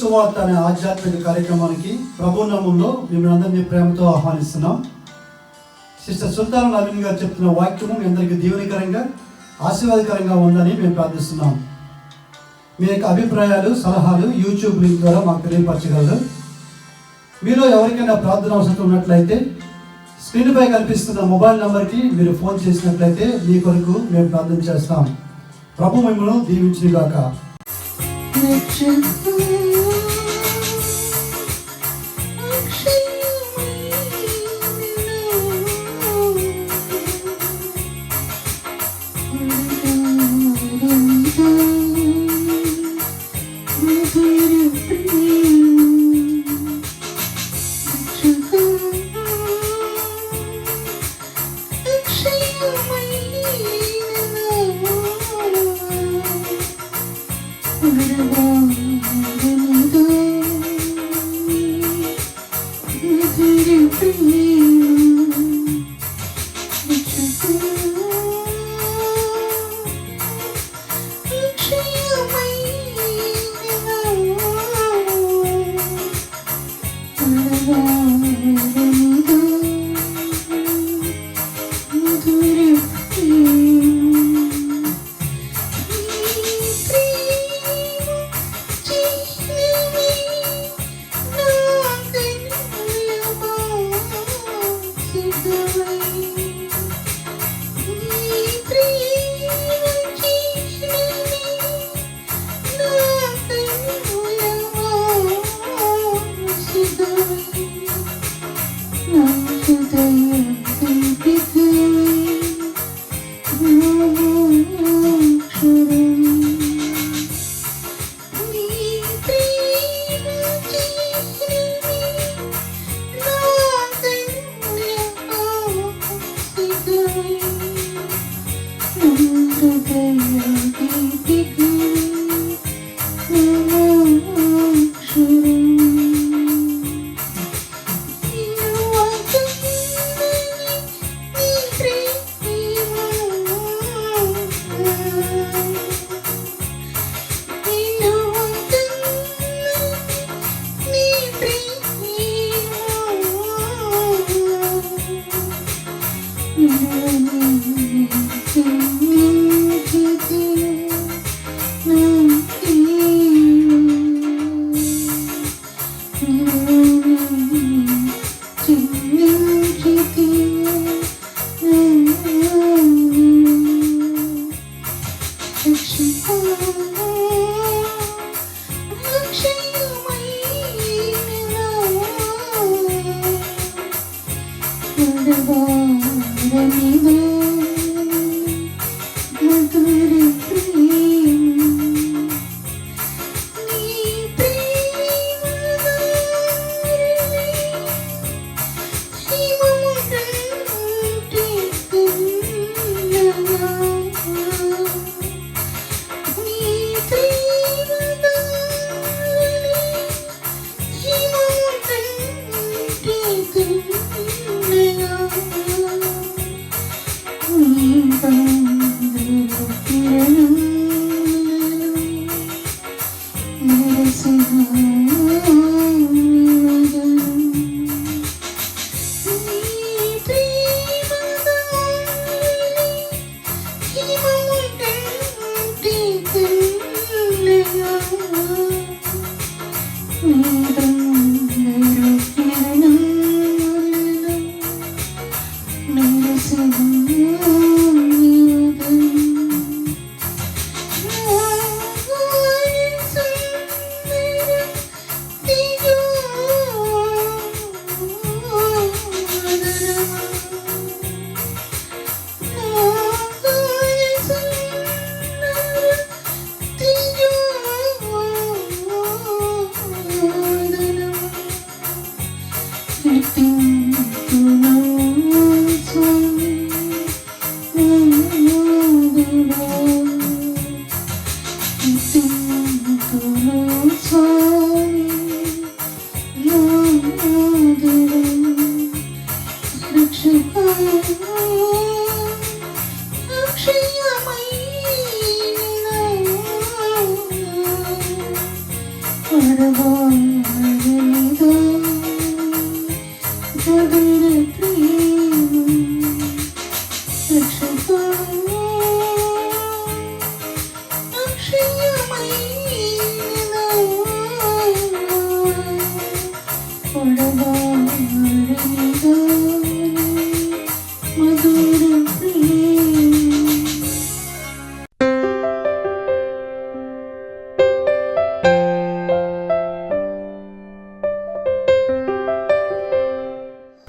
సువార్త అనే ఆధ్యాత్మిక కార్యక్రమానికి ప్రభు నామములో మిమ్మల్ని అందరినీ ప్రేమతో ఆహ్వానిస్తున్నాం. సిస్టర్ సుల్తాన్ నవీన్ గారు చెప్తున్న వాక్యము మీ అందరికీ దీవెనకరంగా ఆశీర్వాదకరంగా ఉందని మేము ప్రార్థిస్తున్నాం. మీ యొక్క అభిప్రాయాలు సలహాలు యూట్యూబ్ లింక్ ద్వారా మాకు తెలియపరచగలరు. మీలో ఎవరికైనా ప్రార్థన అవసరం ఉన్నట్లయితే స్క్రీన్పై కనిపిస్తున్న మొబైల్ నెంబర్కి మీరు ఫోన్ చేసినట్లయితే మీ కొరకు మేము ప్రార్థన చేస్తాం. ప్రభు మిమ్మల్ని దీవించుగాక.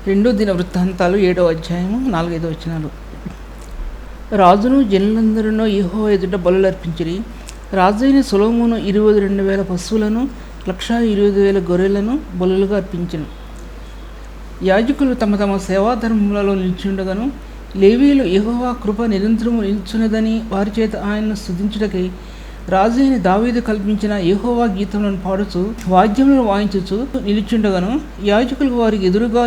రెండో దిన వృత్తాంతాలు 7వ అధ్యాయము 4-5 వచనాలు. రాజును జనులందరూ యెహోవా ఎదుట బలులు అర్పించిరి. రాజు అయిన సొలొమోను 22,000 పశువులను 1,20,000 గొర్రెలను బలులుగా అర్పించెను. యాజకులు తమ తమ సేవాధర్మములలో నిలిచిండగాను, లేవీయులు యెహోవా కృప నిరంతరము నిలుచున్నదని వారి చేత ఆయనను స్తుతించుటకై రాజు అయిన దావీదు కల్పించిన యెహోవా గీతములను పాడుచు వాద్యములను వాయించుచు నిలుచుండగాను, యాజకులు వారికి ఎదురుగా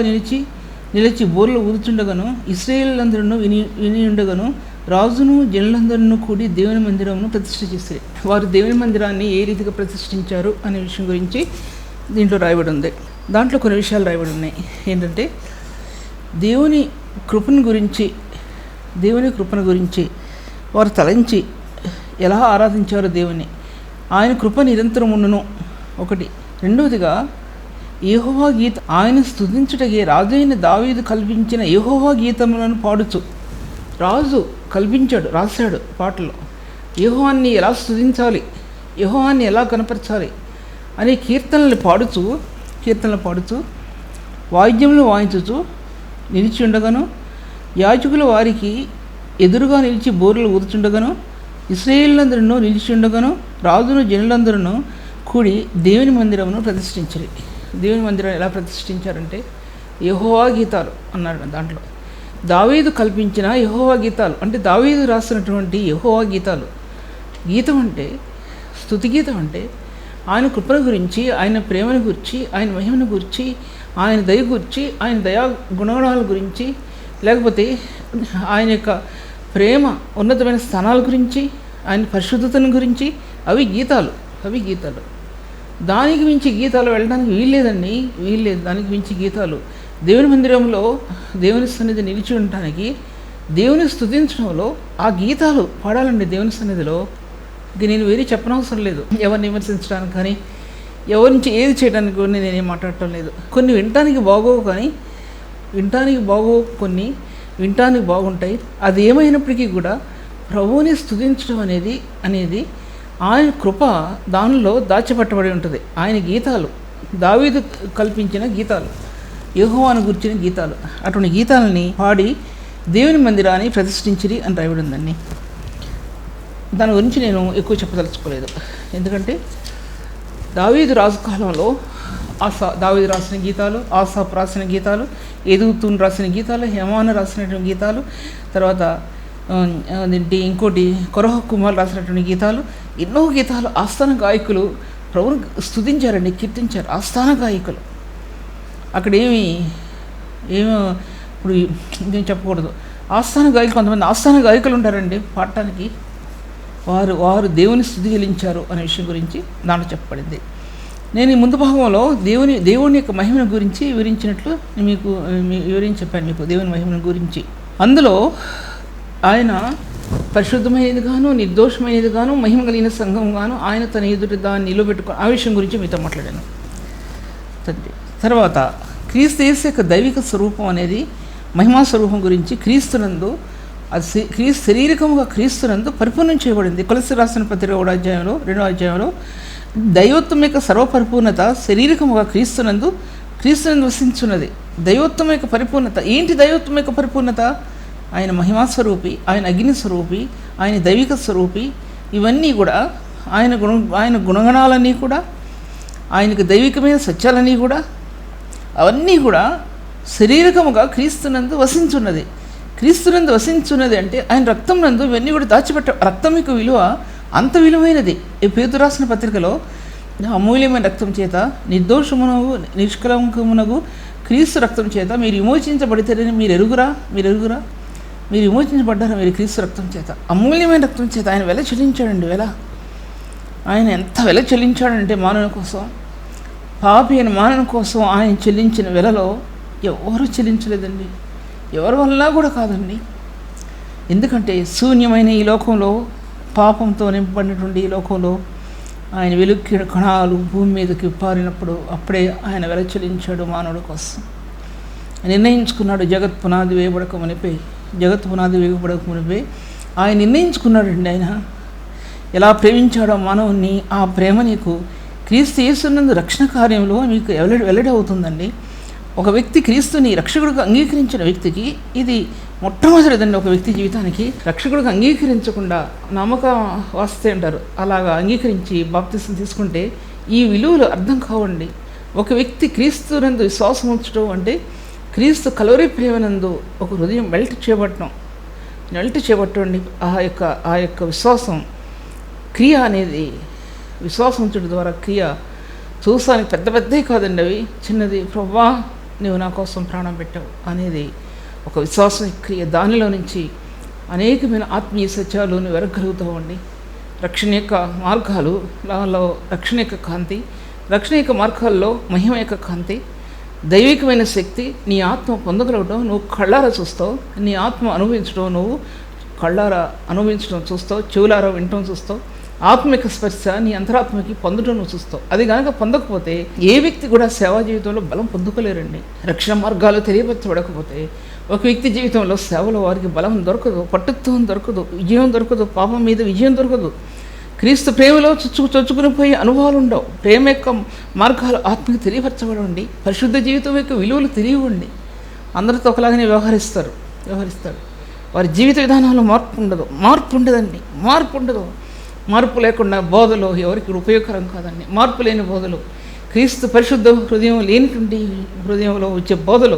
నిలిచి బోర్లు ఊదుచుండగాను, ఇశ్రాయేలులందరూ విని ఉండగాను, రాజును జనులందరూ కూడి దేవుని మందిరమును ప్రతిష్ఠ చేశారు. వారు దేవుని మందిరాన్ని ఏ రీతిగా ప్రతిష్ఠించారు అనే విషయం గురించి దీంట్లో రాయబడి ఉంది. దాంట్లో కొన్ని విషయాలు రాయబడి ఉన్నాయి. ఏంటంటే దేవుని కృపను గురించి వారు తలంచి ఎలా ఆరాధించారో దేవుని, ఆయన కృప నిరంతరం ఉండును ఒకటి. రెండవదిగా యెహోవా గీత, ఆయన స్తుతించుటకే రాజు అయిన దావీదు కల్పించిన యెహోవా గీతములను పాడుచు. రాజు రాశాడు పాటలో యెహోవాని ఎలా స్తుతించాలి, యెహోవాని ఎలా కనపరచాలి అనే కీర్తనలు పాడుచు వాయిద్యములు వాయించుచు నిలిచి ఉండగాను, యాజకులు వారికి ఎదురుగా నిలిచి బోర్లు ఊదుచుండగాను, ఇశ్రాయేలులందరూ నిలిచి ఉండగాను, రాజును జనులందరూ కూడి దేవుని మందిరమును ప్రతిష్ఠించారు. దేవుని మందిరాన్ని ఎలా ప్రతిష్ఠించారంటే యెహోవా గీతాలు అన్నాడు. దాంట్లో దావీదు కల్పించిన యెహోవా గీతాలు అంటే దావీదు రాసినటువంటి యెహోవా గీతాలు. గీతం అంటే, స్తుతి గీతం అంటే ఆయన కృపను గురించి, ఆయన ప్రేమను గురించి, ఆయన మహిమను గురించి, ఆయన దయ గురించి, ఆయన దయా గుణగణాల గురించి, లేకపోతే ఆయన యొక్క ప్రేమ ఉన్నతమైన స్థానాల గురించి, ఆయన పరిశుద్ధతను గురించి, అవి గీతాలు. దానికి మించి గీతాలు వెళ్ళడానికి వీల్లేదు. దానికి మించి గీతాలు దేవుని మందిరంలో దేవుని సన్నిధి నిలిచి ఉండటానికి, దేవుని స్తుతించడంలో ఆ గీతాలు పాడాలండి. దేవుని సన్నిధిలో ఇది నేను వేరే చెప్పనవసరం లేదు. ఎవరిని విమర్శించడానికి కానీ, ఎవరి నుంచి ఏది చేయడానికి కూడా నేనేం మాట్లాడటం లేదు. కొన్ని వినటానికి బాగోవు, కొన్ని వినటానికి బాగుంటాయి. అది ఏమైనప్పటికీ కూడా ప్రభువుని స్తుతించడం అనేది ఆయన కృప దానిలో దాచిపెట్టబడి ఉంటుంది. ఆయన గీతాలు, దావీదు కల్పించిన గీతాలు, యెహోవాను గురించిన గీతాలు, అటువంటి గీతాలని పాడి దేవుని మందిరాన్ని ప్రతిష్ఠించిరి అని రాయబడి ఉందండి. దాని గురించి నేను ఎక్కువ చెప్పదలుచుకోలేదు. ఎందుకంటే దావీదు రాజుకాలంలో దావీదు రాసిన గీతాలు, ఆసాఫ్ రాసిన గీతాలు, ఎదుగుతూన్ రాసిన గీతాలు, హేమాను రాసినటువంటి గీతాలు, తర్వాత ఇంకోటి కొరహ కుమార్ రాసినటువంటి గీతాలు, ఎన్నో గీతాలు ఆస్థాన గాయకులు ప్రభువును స్తుతించారండి, కీర్తించారు. ఆస్థాన గాయకులు అక్కడ ఏమి ఇప్పుడు నేను చెప్పకూడదు. కొంతమంది ఆస్థాన గాయకులు ఉంటారండి పాడటానికి. వారు దేవుని స్తుతి చెల్లించారు అనే విషయం గురించి దాంట్లో చెప్పబడింది. నేను ఈ ముందు భాగంలో దేవుని యొక్క మహిమను గురించి వివరించినట్లు చెప్పాను మీకు దేవుని మహిమను గురించి. అందులో ఆయన పరిశుద్ధమైనది గాను, నిర్దోషమైనది గాను, మహిమ కలిగిన సంఘం గాను ఆయన తన ఎదుట దాన్ని నిలబెట్టుకో, ఆ విషయం గురించి మీతో మాట్లాడాను. తర్వాత క్రీస్తు యేసు యొక్క దైవిక స్వరూపం అనేది మహిమా స్వరూపం గురించి క్రీస్తునందు శారీరకముగా క్రీస్తునందు పరిపూర్ణం చేయబడింది. కొలస్సీ రాసిన పత్రిక 2వ అధ్యాయంలో దైవత్వం యొక్క సర్వపరిపూర్ణత శారీరకముగా క్రీస్తునందు వసించున్నది. దైవత్వం యొక్క పరిపూర్ణత ఏంటి? దైవత్వం యొక్క పరిపూర్ణత ఆయన మహిమా స్వరూపి, ఆయన అగ్ని స్వరూపి, ఆయన దైవిక స్వరూపి. ఇవన్నీ కూడా ఆయన గుణగణాలన్నీ కూడా, ఆయనకు దైవికమైన సత్యాలన్నీ కూడా, అవన్నీ కూడా శారీరకముగా క్రీస్తునందు వసించున్నది. క్రీస్తునందు వసించున్నది అంటే ఆయన రక్తం నందు ఇవన్నీ కూడా రక్తం యొక్క విలువ అంత విలువైనది. ఈ పేతురు రాసిన పత్రికలో అమూల్యమైన రక్తం చేత నిర్దోషమునగు నిష్కలంకమునగు క్రీస్తు రక్తం చేత మీరు విమోచించబడితేనే మీరు ఎరుగురా మీరు విమోచించబడ్డారా మీరు క్రీస్తు రక్తం చేత, అమూల్యమైన రక్తం చేత ఆయన వెల చెల్లించాడండి. ఆయన ఎంత వెల చెల్లించాడంటే మానవుని కోసం, పాపి అయిన మానవుని కోసం ఆయన చెల్లించిన వెలలో ఎవరు చెల్లించలేదండి, ఎవరి వల్ల కూడా కాదండి. ఎందుకంటే శూన్యమైన ఈ లోకంలో, పాపంతో నింపబడినటువంటి ఈ లోకంలో ఆయన వెలుక్కిన కణాలు భూమి మీదకి పారినప్పుడు అప్పుడే ఆయన వెల చెల్లించాడు మానవుడి కోసం. నిర్ణయించుకున్నాడు. జగత్ పునాది వేయబడక మునిపే ఆయన నిర్ణయించుకున్నాడండి. ఆయన ఎలా ప్రేమించాడో మానవుని, ఆ ప్రేమ నీకు క్రీస్తు యేసునందు రక్షణ కార్యంలో మీకు వెల్లడి అవుతుందండి. ఒక వ్యక్తి క్రీస్తుని రక్షకుడిగా అంగీకరించిన వ్యక్తికి ఇది మొట్టమొదటిదండి. ఒక వ్యక్తి జీవితానికి రక్షకుడిగా అంగీకరించకుండా నమ్మకం వస్తే అంటారు, అలాగా అంగీకరించి బాప్తిసం తీసుకుంటే ఈ విలువలు అర్థం కావండి. ఒక వ్యక్తి క్రీస్తునందు విశ్వాసం ఉంచడం అంటే క్రీస్తు కలవరి ప్రేమనందు ఒక హృదయం మెల్ట్ చేయబట్టండి. ఆ యొక్క విశ్వాసం క్రియ అనేది, విశ్వాసం ఉంచడం ద్వారా క్రియ చూసానికి పెద్దవి కాదండి, అవి చిన్నది. ప్రభువా నువ్వు నా కోసం ప్రాణం పెట్టావు అనేది ఒక విశ్వాసం క్రియ. దానిలో నుంచి అనేకమైన ఆత్మీయ సత్యాలు నువ్వు వెరగలుగుతావండి. రక్షణ యొక్క మార్గాలలో రక్షణ యొక్క కాంతి, రక్షణ యొక్క మార్గాల్లో మహిమ యొక్క కాంతి, దైవికమైన శక్తి నీ ఆత్మ పొందగలగడం నువ్వు కళ్ళారా చూస్తావు. నీ ఆత్మ అనుభవించడం నువ్వు కళ్ళారా అనుభవించడం చూస్తావు, చెవులారా వినటం చూస్తావు. ఆత్మిక స్పర్శ నీ అంతరాత్మకి పొందడం నువ్వు చూస్తావు. అది కనుక పొందకపోతే ఏ వ్యక్తి కూడా సేవా జీవితంలో బలం పొందుకోలేరండి. రక్షణ మార్గాలు తెలియపరచబడకపోతే ఒక వ్యక్తి జీవితంలో సేవలో వారికి బలం దొరకదు, పట్టుత్వం దొరకదు, విజయం దొరకదు, పాపం మీద విజయం దొరకదు. క్రీస్తు ప్రేమలో చొచ్చుకుని పోయే అనుభవాలు ఉండవు. ప్రేమ యొక్క మార్గాలు ఆత్మకి తెలియపరచబడండి. పరిశుద్ధ జీవితం యొక్క విలువలు తెలియవండి. అందరితో ఒకలాగానే వ్యవహరిస్తారు. వారి జీవిత విధానంలో మార్పు ఉండదండి. మార్పు లేకుండా బోధలు ఎవరికి ఉపయోగకరం కాదండి. మార్పు లేని బోధలు, క్రీస్తు పరిశుద్ధ హృదయం లేనిటువంటి హృదయంలో వచ్చే బోధలు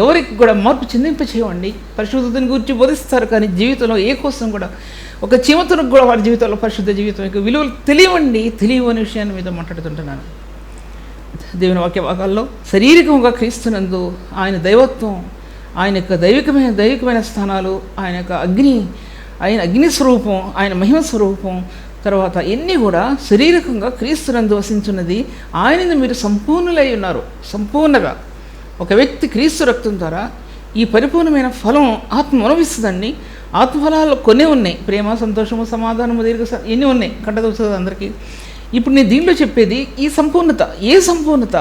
ఎవరికి కూడా మార్పు చెందింపచేయండి. పరిశుద్ధతని గురించి బోధిస్తారు, కానీ జీవితంలో ఏ కోసం కూడా ఒక చీమతునికి కూడా వారి జీవితంలో పరిశుద్ధ జీవితం యొక్క విలువలు తెలియవు అనే విషయాన్ని మీద మాట్లాడుతుంటున్నాను. దేవుని వాక్య భాగాల్లో శారీరకంగా క్రీస్తునందు ఆయన దైవత్వం, ఆయన యొక్క దైవికమైన స్థానాలు, ఆయన యొక్క అగ్ని స్వరూపం, ఆయన మహిమ స్వరూపం, తర్వాత ఎన్ని కూడా శారీరకంగా క్రీస్తునందు వసించున్నది. ఆయనను మీరు సంపూర్ణులై ఉన్నారు. సంపూర్ణంగా ఒక వ్యక్తి క్రీస్తు రక్తం ద్వారా ఈ పరిపూర్ణమైన ఫలం ఆత్మ అనుభవిస్తుందండి. ఆత్మఫలాలు కొన్ని ఉన్నాయి, ప్రేమ, సంతోషము, సమాధానము, ఎన్ని ఉన్నాయి, కంటదవుతుంది అందరికీ. ఇప్పుడు నేను దీంట్లో చెప్పేది ఈ సంపూర్ణత. ఏ సంపూర్ణత?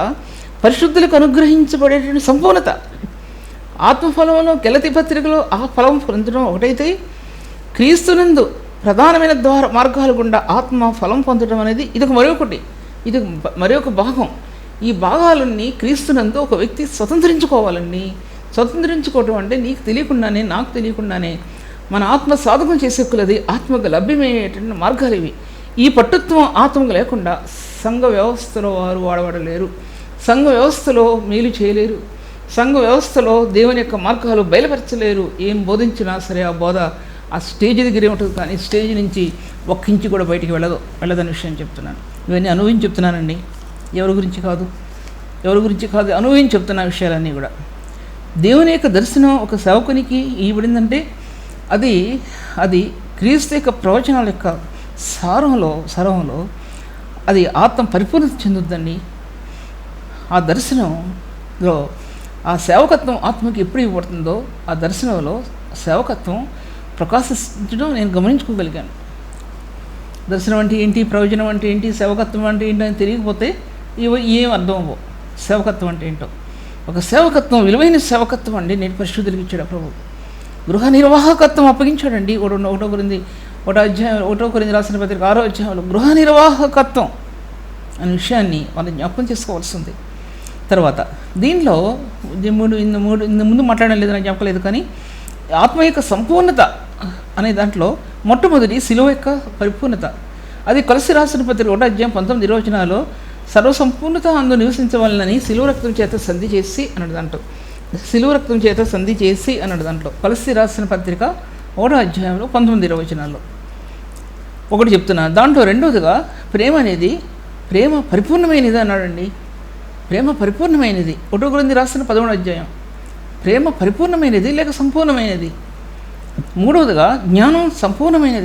పరిశుద్ధులకు అనుగ్రహించబడేటువంటి సంపూర్ణత. ఆత్మఫలంలో గలతీ పత్రికలో ఆ ఫలం పొందడం ఒకటైతే, క్రీస్తునందు ప్రధానమైన మార్గాలు గుండా ఆత్మ ఫలం పొందడం అనేది ఇది మరొక భాగం. ఈ భాగాలన్నీ క్రీస్తునందు ఒక వ్యక్తి స్వతంత్రించుకోవటం అంటే నీకు తెలియకుండానే, నాకు తెలియకుండానే మన ఆత్మ సాధకం చేసే కొలది ఆత్మకు లభ్యమయ్యేటువంటి మార్గాలు ఇవి. ఈ పట్టుత్వం ఆత్మకు లేకుండా సంఘ వ్యవస్థలో వారు వాడబడలేరు, సంఘ వ్యవస్థలో మేలు చేయలేరు, సంఘ వ్యవస్థలో దేవుని యొక్క మార్గాలు బయలుపరచలేరు. ఏం బోధించినా సరే ఆ బోధ ఆ స్టేజ్ దగ్గరే ఉంటుంది, కానీ స్టేజ్ నుంచి ఒక్క ఇంచు కూడా బయటికి వెళ్ళదనే విషయం చెప్తున్నాను. ఇవన్నీ అనుభవించి చెప్తున్నానండి, ఎవరి గురించి కాదు, అనుభవించి చెప్తున్న విషయాలన్నీ కూడా. దేవుని యొక్క దర్శనం ఒక సేవకునికి ఇవ్వబడిందంటే అది క్రీస్తు యొక్క ప్రవచనాల యొక్క సారంలో అది ఆత్మ పరిపూర్ణత చెందుద్దండి. ఆ దర్శనంలో ఆ సేవకత్వం ఆత్మకి ఎప్పుడు ఇవ్వబడుతుందో ఆ దర్శనంలో సేవకత్వం ప్రకాశించడం నేను గమనించుకోగలిగాను. దర్శనం అంటే ఏంటి, ప్రయోజనం అంటే ఏంటి, సేవకత్వం అంటే ఏంటి అని తెలియకపోతే ఏం అర్థం అవ్వవు. సేవకత్వం అంటే ఏంటో, ఒక సేవకత్వం, విలువైన సేవకత్వం అండి నేను పరిశుద్ధులకు ఇచ్చాడు ప్రభు. గృహ నిర్వాహకత్వం అప్పగించాడండి. 1 కొరింథీ రాసిన పత్రిక 6వ అధ్యాయంలో గృహ నిర్వాహకత్వం అనే విషయాన్ని వాళ్ళు జ్ఞాపకం చేసుకోవాల్సింది. తర్వాత దీనిలో ముందు మాట్లాడడం లేదు, నాకు జ్ఞాపకం లేదు, కానీ ఆత్మ యొక్క సంపూర్ణత అనే దాంట్లో మొట్టమొదటి శిలువ యొక్క పరిపూర్ణత. అది కొలస్సీ రాసిన పత్రిక 1వ అధ్యాయం 19 సర్వసంపూర్ణత అందు నివసించవాలని శిలువ రక్తం చేత సంధి చేసి అన్నాడు దాంట్లో. కొలస్సీ రాసిన పత్రిక 1వ అధ్యాయంలో 19 ఒకటి చెప్తున్నాను. దాంట్లో రెండవదిగా ప్రేమ పరిపూర్ణమైనది అన్నాడండి. ప్రేమ పరిపూర్ణమైనది. 1 కొరింథీ రాసిన 11వ అధ్యాయం. ప్రేమ పరిపూర్ణమైనది లేక సంపూర్ణమైనది. మూడవదిగా జ్ఞానం సంపూర్ణమైన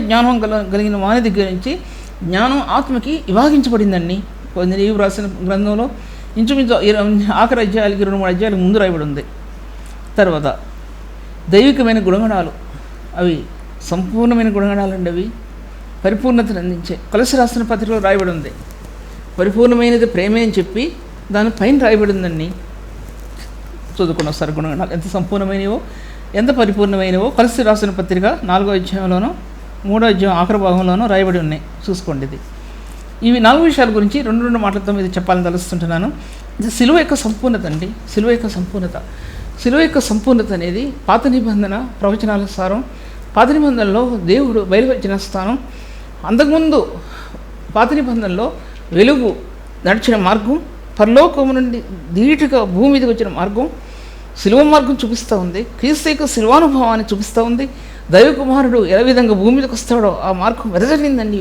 జ్ఞానం కలిగిన వాని దగ్గర నుంచి జ్ఞానం ఆత్మకి విభాగించబడిందండి. నీవు రాసిన గ్రంథంలో ఇంచుమించు ఆఖరి అధ్యాయాలకి 2-3 అధ్యాయాలకు ముందు రాయబడి ఉంది. తర్వాత దైవికమైన గుణగణాలు, అవి సంపూర్ణమైన గుణగణాలు అండి. అవి పరిపూర్ణతను అందించే. కొలస్సీ రాసిన పత్రికలో రాయబడి ఉంది, పరిపూర్ణమైనది ప్రేమే అని చెప్పి దానిపైన రాయబడి ఉందండి. చదువుకున్న ఒకసారి గుణగణాలు ఎంత సంపూర్ణమైనవో, ఎంత పరిపూర్ణమైనవో కొలస్సీ రాసిన పత్రిక 4వ అధ్యాయంలోనూ 3వ అధ్యాయం ఆఖరి భాగంలోనూ రాయబడి ఉన్నాయి. చూసుకోండి. ఇవి 4 విషయాల గురించి 2 మాటలతో మీద చెప్పాలని తలుస్తుంటున్నాను. ఇది సిలువ యొక్క సంపూర్ణత అండి. సిలువ యొక్క సంపూర్ణత అనేది పాత నిబంధన ప్రవచనాల సారం. పాత నిబంధనలో దేవుడు బయలుపరిచిన స్థానం. అంతకుముందు పాత నిబంధనలో వెలుగు నడిచిన మార్గం, పరలోకము నుండి ధీటుగా భూమి మీదకి వచ్చిన మార్గం, సిలువ మార్గం చూపిస్తూ ఉంది. క్రీస్తు యొక్క సిలువానుభవాన్ని చూపిస్తూ ఉంది. దైవకుమారుడు ఏ విధంగా భూమి మీదకి వస్తాడో ఆ మార్గం వెదజల్లిందండి.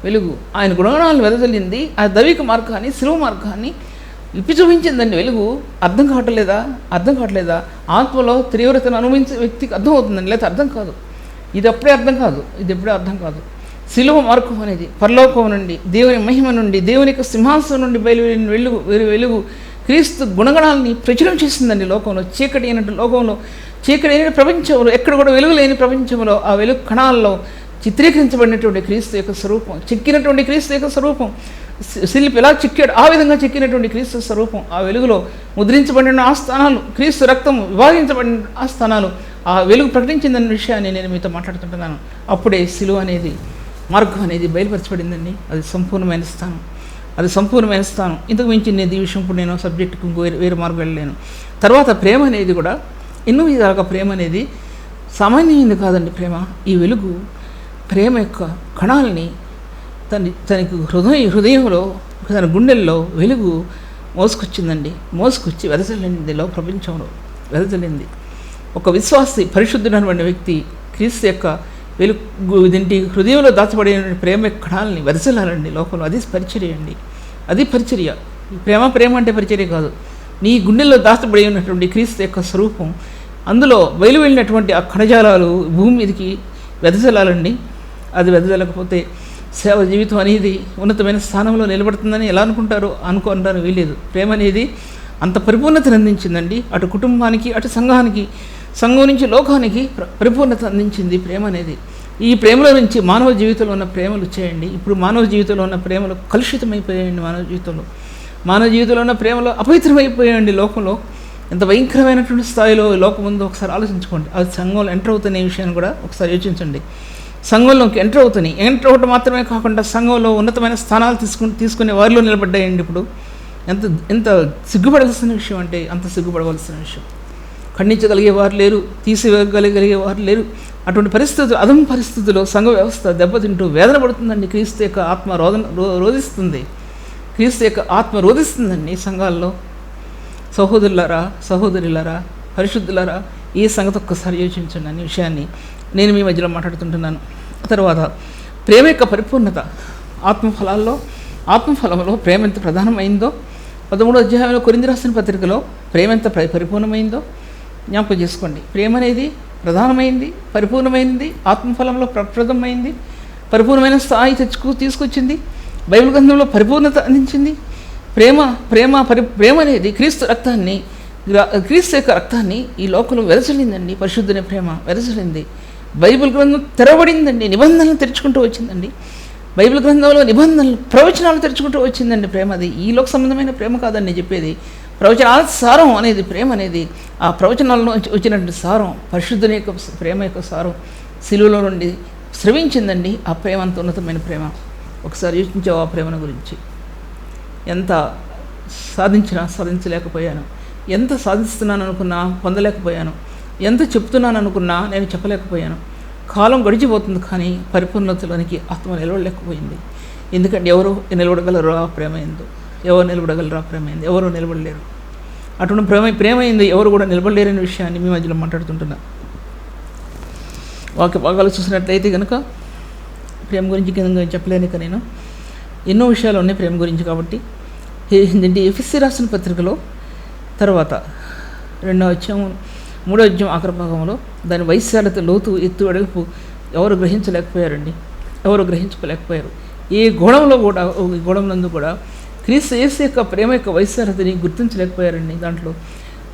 వెలుగు ఆయన గుణగణాలను వెదజల్లింది. ఆ దైవిక మార్గాన్ని, సిలువ మార్గాన్ని ఇప్పి చూపించిందండి. వెలుగు అర్థం కావట్లేదా? ఆత్మలో తీవ్రతను అనుభవించే వ్యక్తికి అర్థం అవుతుందండి, లేకపోతే అర్థం కాదు. ఇది ఎప్పుడే అర్థం కాదు. సిలువ మార్గం అనేది పరలోకం నుండి, దేవుని మహిమ నుండి, దేవుని యొక్క సింహాసనం నుండి బయలువెళ్ళిన వెలుగు క్రీస్తు గుణగణాలని ప్రచురం చేసిందండి. చీకటి అయిన ప్రపంచంలో ఎక్కడ కూడా వెలుగు లేని ప్రపంచంలో ఆ వెలుగు కణాల్లో చిత్రీకరించబడినటువంటి క్రీస్తు యొక్క స్వరూపం, చెక్కినటువంటి క్రీస్తు యొక్క స్వరూపం, శిల్పి ఎలా చెక్కాడు ఆ విధంగా చెక్కినటువంటి క్రీస్తు స్వరూపం, ఆ వెలుగులో ముద్రించబడిన ఆ స్థానాలు, క్రీస్తు రక్తం విభాగించబడిన ఆ స్థానాలు ఆ వెలుగు ప్రకటించిందన్న విషయాన్ని నేను మీతో మాట్లాడుతుంటున్నాను. అప్పుడే సిలువ అనేది, మార్గం అనేది బయలుపరచబడిందండి. అది సంపూర్ణమైన స్థానం. ఇంతకు మించి నేను ఈ విషయం ఇప్పుడు నేను సబ్జెక్టుకు వేరే మార్గం వెళ్ళలేను. తర్వాత ప్రేమ అనేది కూడా ఎన్నో విధాలుగా ప్రేమ అనేది సామాన్యమైనది కాదండి. ఈ వెలుగు ప్రేమ యొక్క కణాలని తనకి హృదయంలో, తన గుండెల్లో వెలుగు మోసుకొచ్చి వెదజల్లింది. ప్రపంచంలో వెదజల్లింది. ఒక విశ్వాసి, పరిశుద్ధుడైనటువంటి వ్యక్తి క్రీస్తు యొక్క వెలుగు దీంటి హృదయంలో దాచబడిన ప్రేమ యొక్క కణాలని వెదజల్లాలండి లోకంలో. అది పరిచర్య. ప్రేమ అంటే పరిచర్య కాదు. నీ గుండెల్లో దాచబడి ఉన్నటువంటి క్రీస్తు యొక్క స్వరూపం, అందులో బయలువెళ్ళినటువంటి ఆ కణజాలాలు భూమి మీదకి వెదజల్లాలండి. అది వెదజల్లకపోతే సేవ జీవితం అనేది ఉన్నతమైన స్థానంలో నిలబడుతుందని ఎలా అనుకుంటారు వీలేదు. ప్రేమ అనేది అంత పరిపూర్ణతను అందించిందండి. అటు కుటుంబానికి, అటు సంఘం నుంచి లోకానికి పరిపూర్ణత అందించింది ప్రేమ అనేది. ఈ ప్రేమల నుంచి మానవ జీవితంలో ఉన్న ప్రేమలు వచ్చాయండి. ఇప్పుడు మానవ జీవితంలో ఉన్న ప్రేమలు కలుషితమైపోయాయండి. మానవ జీవితంలో ఉన్న ప్రేమలు అపవిత్రమైపోయాయండి. లోకంలో ఎంత భయంకరమైనటువంటి స్థాయిలో లోకం ఉందో ఒకసారి ఆలోచించుకోండి. అది సంఘంలో ఎంటర్ అవుతున్న విషయాన్ని కూడా ఒకసారి యోచించండి. సంఘంలోకి ఎంటర్ అవటం మాత్రమే కాకుండా సంఘంలో ఉన్నతమైన స్థానాలు తీసుకునే వారిలో నిలబడ్డాయండి. ఇప్పుడు ఎంత సిగ్గుపడవలసిన విషయం అంటే అంత సిగ్గుపడవలసిన విషయం. ఖండించగలిగే వారు లేరు, తీసివేయగలిగే వారు లేరు. అటువంటి పరిస్థితుల్లో సంఘ వ్యవస్థ దెబ్బతింటూ వేదన పడుతుందండి. క్రీస్తు యొక్క ఆత్మ రోధిస్తుందండి సంఘాల్లో. సహోదరులారా, పరిశుద్ధులారా, ఈ సంగతి ఒక్కసారి యోచించండి అనే విషయాన్ని నేను మీ మధ్యలో మాట్లాడుతుంటున్నాను. తర్వాత ప్రేమ యొక్క పరిపూర్ణత, ఆత్మఫలంలో ప్రేమ ఎంత ప్రధానమైందో 13వ అధ్యాయంలో కొరింథీ రాసిన పత్రికలో ప్రేమ ఎంత పరిపూర్ణమైందో జ్ఞాపకం చేసుకోండి. ప్రేమ అనేది ప్రధానమైంది, పరిపూర్ణమైంది, ఆత్మఫలంలో ప్రప్రదమైంది, పరిపూర్ణమైన స్థాయి తీసుకొచ్చింది, బైబిల్ గ్రంథంలో పరిపూర్ణత అందించింది. ప్రేమ అనేది క్రీస్తు యొక్క రక్తాన్ని ఈ లోకంలో వెదజల్లిందండి. పరిశుద్ధుని ప్రేమ వెదజల్లింది. బైబిల్ గ్రంథం తెరవబడిందండి, నిబంధనలు తెరుచుకుంటూ వచ్చిందండి. బైబిల్ గ్రంథంలో నిబంధనలు, ప్రవచనాలు తెరుచుకుంటూ వచ్చిందండి. ప్రేమ అది ఈ లోక సంబంధమైన ప్రేమ కాదండి చెప్పేది. ప్రవచనాల సారం అనేది ప్రేమ అనేది ఆ ప్రవచనాల్లో వచ్చినటువంటి సారం, పరిశుద్ధుని యొక్క ప్రేమ యొక్క సారం సిలువలో నుండి స్రవించిందండి. ఆ ప్రేమ అంత ఉన్నతమైన ప్రేమ. ఒకసారి యోచించావు ఆ ప్రేమను గురించి. ఎంత సాధించలేకపోయాను, ఎంత సాధిస్తున్నాను అనుకున్నా పొందలేకపోయాను, ఎంత చెప్తున్నాను అనుకున్నా నేను చెప్పలేకపోయాను. కాలం గడిచిపోతుంది కానీ పరిపూర్ణతలోనికి ఆత్మ నిలవలేకపోయింది. ఎందుకంటే ఎవరు నిలబడగలరు ఆ ప్రేమ ఎందు? ఎవరు నిలబడలేరు. అటువంటి ప్రేమ ఎందు ఎవరు కూడా నిలబడలేరనే విషయాన్ని మీ మధ్యలో మాట్లాడుతుంటున్నా. వాక్య భాగాలు చూసినట్లయితే కనుక ప్రేమ గురించి కింద చెప్పలేను. ఇక నేను ఎన్నో విషయాలు ఉన్నాయి ప్రేమ గురించి. కాబట్టి ఏంటంటే ఎఫెసీ రాసిన పత్రికలో తర్వాత 2వ అధ్యాయం 3వ అధ్యాయం ఆఖరి భాగంలో దాని వైశాల్యత, లోతు, ఎత్తు, వెడల్పు ఎవరు గ్రహించలేకపోయారు. ఏ గుణంలో కూడా ఈ గుణంనందు కూడా క్రీస్తు యేసు యొక్క ప్రేమ యొక్క వైశారతని గుర్తించలేకపోయారండి. దాంట్లో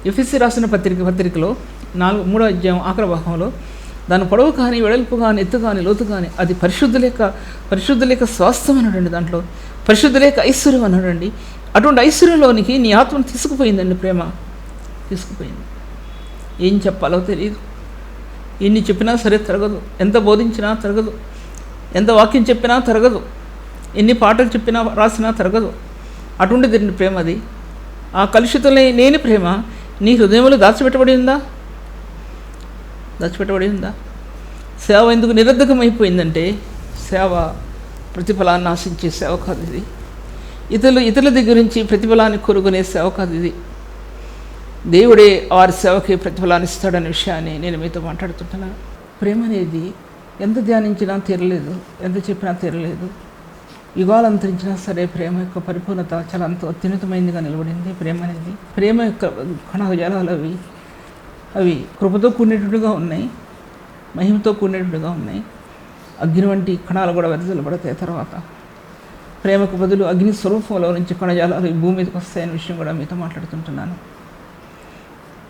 ఎఫెసీ రాసిన పత్రికలో 3వ అధ్యాయం ఆఖరి భాగంలో దాని పొడవు కానీ వెడల్పు కానీ ఎత్తు కానీ లోతు కానీ అది పరిశుద్ధులేక స్వాస్థ్యం అన్నాడండి. దాంట్లో పరిశుద్ధులేక ఐశ్వర్యం అన్నాడండి. అటువంటి ఐశ్వర్యంలోనికి నీ ఆత్మను తీసుకుపోయిందండి. ప్రేమ తీసుకుపోయింది. ఏం చెప్పాలో తెలియదు. ఎన్ని చెప్పినా సరే తరగదు, ఎంత బోధించినా తరగదు, ఎంత వాక్యం చెప్పినా తరగదు, ఎన్ని పాటలు చెప్పినా రాసినా తరగదు. అటువంటిది ప్రేమ అది. ఆ కలుషితం లేని ప్రేమ నీ హృదయంలో దాచిపెట్టబడి ఉందా? సేవ ఎందుకు నిరర్ధకమైపోయిందంటే సేవ ప్రతిఫలాన్ని ఆశించే సేవ కాదు ఇది. ఇతరుల దగ్గర నుంచి ప్రతిఫలాన్ని కోరుకునే సేవ కాదు ఇది. దేవుడే వారి సేవకి ప్రతిఫలాన్ని ఇస్తాడనే విషయాన్ని నేను మీతో మాట్లాడుతుంటున్నాను. ప్రేమ అనేది ఎంత ధ్యానించినా తీరలేదు, ఎంత చెప్పినా తీరలేదు. యుగాలు అంతరించినా సరే ప్రేమ యొక్క పరిపూర్ణత చాలా అత్యున్నతమైనదిగా నిలబడింది. ప్రేమ యొక్క కణజాలాలు అవి కృపతో కూడినట్టుగా ఉన్నాయి, మహిమతో కూడినట్టుగా ఉన్నాయి. అగ్ని వంటి కణాలు కూడా వెదజల్లబడతాయి. తర్వాత ప్రేమకు బదులు అగ్ని స్వరూపంలో నుంచి కణజాలాలు ఈ భూమి మీదకి వస్తాయనే విషయం కూడా మీతో మాట్లాడుతుంటున్నాను.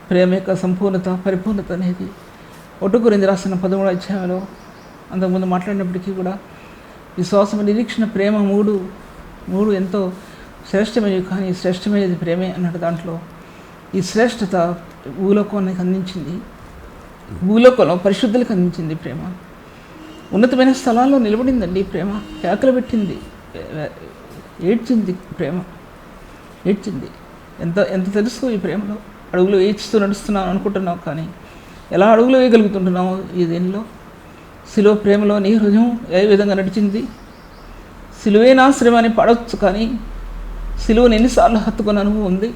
ప్రేమ యొక్క సంపూర్ణత, పరిపూర్ణత అనేది 1 కొరింథీయులకు రాసిన 13వ అధ్యాయంలో అంతకుముందు మాట్లాడినప్పటికీ కూడా విశ్వాసం, నిరీక్షణ, ప్రేమ మూడు ఎంతో శ్రేష్టమైనవి. కానీ శ్రేష్టమైనది ప్రేమే అన్నట్టు. దాంట్లో ఈ శ్రేష్టత భూలోకానికి అందించింది, భూలోకంలో పరిశుద్ధులకు అందించింది. ప్రేమ ఉన్నతమైన స్థలాల్లో నిలబడిందండి. ప్రేమ కేకలు పెట్టింది, ఏడ్చింది. ప్రేమ ఏడ్చింది. ఎంత తెలుసు ఈ ప్రేమలో. అడుగులు వేయిస్తూ నడుస్తున్నావు అనుకుంటున్నావు, కానీ ఎలా అడుగులు వేయగలుగుతుంటున్నావు ఈ దీనిలో? సిలువ ప్రేమలో నీ హృదయం ఏ విధంగా నడిచింది? సిలువే నా శ్రమ అని పాడవచ్చు, కానీ సిలువను ఎన్నిసార్లు హత్తుకున్న అనుభవం ఉంది?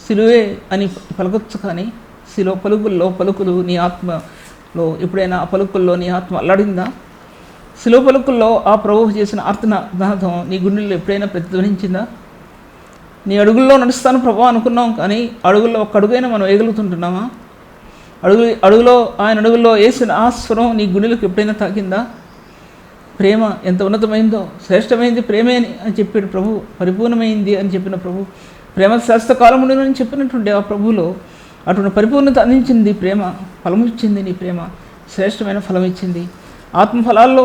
సిలువే అని పలకొచ్చు, కానీ సిలువ పలుకులు నీ ఆత్మలో ఎప్పుడైనా ఆ పలుకుల్లో నీ ఆత్మ అల్లాడిందా? సిలువ పలుకుల్లో ఆ ప్రభువు చేసిన ఆర్తనాదం నీ గుండెల్లో ఎప్పుడైనా ప్రతిధ్వనించిందా? నీ అడుగుల్లో నడుస్తాను ప్రభు అనుకున్నాం, కానీ అడుగుల్లో ఒక్క అడుగైనా మనం వేయగలుగుతుంటున్నామా? ఆయన అడుగుల్లో వేసిన ఆ స్వరం నీ గుండెలకు ఎప్పుడైనా తాకిందా? ప్రేమ ఎంత ఉన్నతమైందో, శ్రేష్టమైంది ప్రేమే అని చెప్పాడు ప్రభు. పరిపూర్ణమైంది అని చెప్పిన ప్రభు. ప్రేమ శాస్త్ర కాలం అని చెప్పినటువంటి ఆ ప్రభువులో అటువంటి పరిపూర్ణత అందించింది ప్రేమ. ఫలం ఇచ్చింది నీ ప్రేమ, శ్రేష్టమైన ఫలం ఇచ్చింది. ఆత్మఫలాల్లో